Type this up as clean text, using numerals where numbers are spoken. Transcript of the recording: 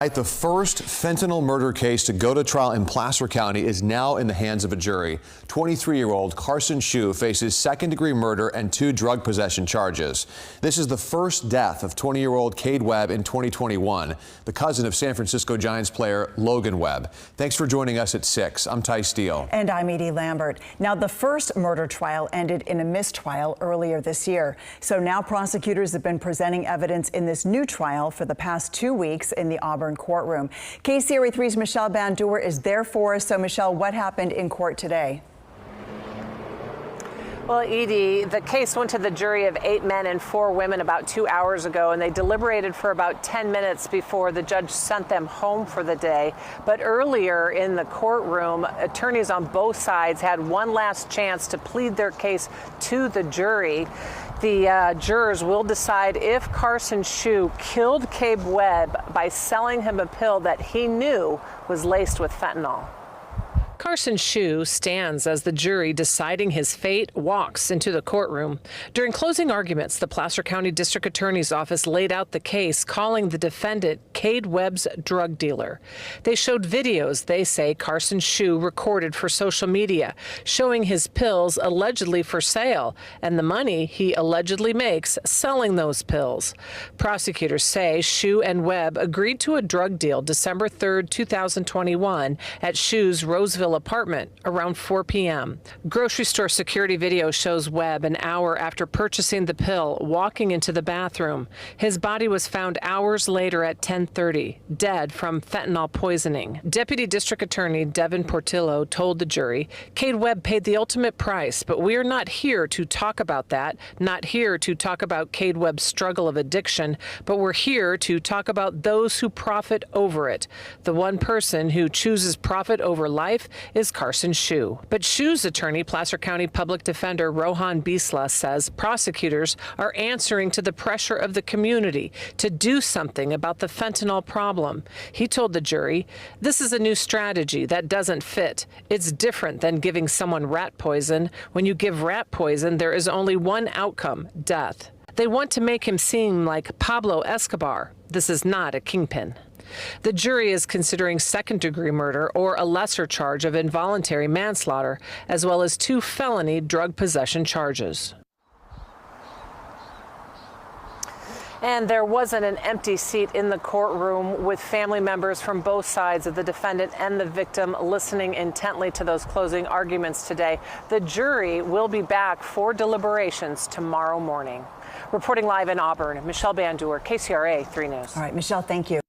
The first fentanyl murder case to go to trial in Placer County is now in the hands of a jury. 23-year-old Carson Shue faces second-degree murder and 2 drug possession charges. This is the first death of 20-year-old Cade Webb in 2021, the cousin of San Francisco Giants player Logan Webb. Thanks for joining us at 6. I'm Ty Steele. And I'm Edie Lambert. Now, the first murder trial ended in a mistrial earlier this year. So now prosecutors have been presenting evidence in this new trial for the past 2 weeks in the Auburn courtroom. KCRA 3's Michelle Bandour is there for us. So, Michelle, what happened in court today? Well, Edie, the case went to the jury of 8 men and 4 women about 2 hours ago, and they deliberated for about 10 minutes before the judge sent them home for the day. But earlier in the courtroom, attorneys on both sides had one last chance to plead their case to the jury. The jurors will decide if Carson Shue killed Cade Webb by selling him a pill that he knew was laced with fentanyl. Carson Shue stands as the jury deciding his fate walks into the courtroom. During closing arguments, the Placer County District Attorney's Office laid out the case, calling the defendant Cade Webb's drug dealer. They showed videos they say Carson Shue recorded for social media, showing his pills allegedly for sale and the money he allegedly makes selling those pills. Prosecutors say Shue and Webb agreed to a drug deal December 3rd, 2021 at Shue's Roseville apartment around 4 p.m. Grocery store security video shows Webb an hour after purchasing the pill walking into the bathroom. His body was found hours later at 10:30, dead from fentanyl poisoning. Deputy District Attorney Devin Portillo told the jury, Cade Webb paid the ultimate price, but we are not here to talk about that, not here to talk about Cade Webb's struggle of addiction, but we're here to talk about those who profit over it. The one person who chooses profit over life is Carson Shue. But Shue's attorney, Placer County Public Defender Rohan Bisla, says prosecutors are answering to the pressure of the community to do something about the fentanyl problem. He told the jury, this is a new strategy that doesn't fit. It's different than giving someone rat poison. When you give rat poison, there is only one outcome, death. They want to make him seem like Pablo Escobar. This is not a kingpin. The jury is considering second-degree murder or a lesser charge of involuntary manslaughter, as well as 2 felony drug possession charges. And there wasn't an empty seat in the courtroom, with family members from both sides of the defendant and the victim listening intently to those closing arguments today. The jury will be back for deliberations tomorrow morning. Reporting live in Auburn, Michelle Bandour, KCRA 3 News. All right, Michelle, thank you.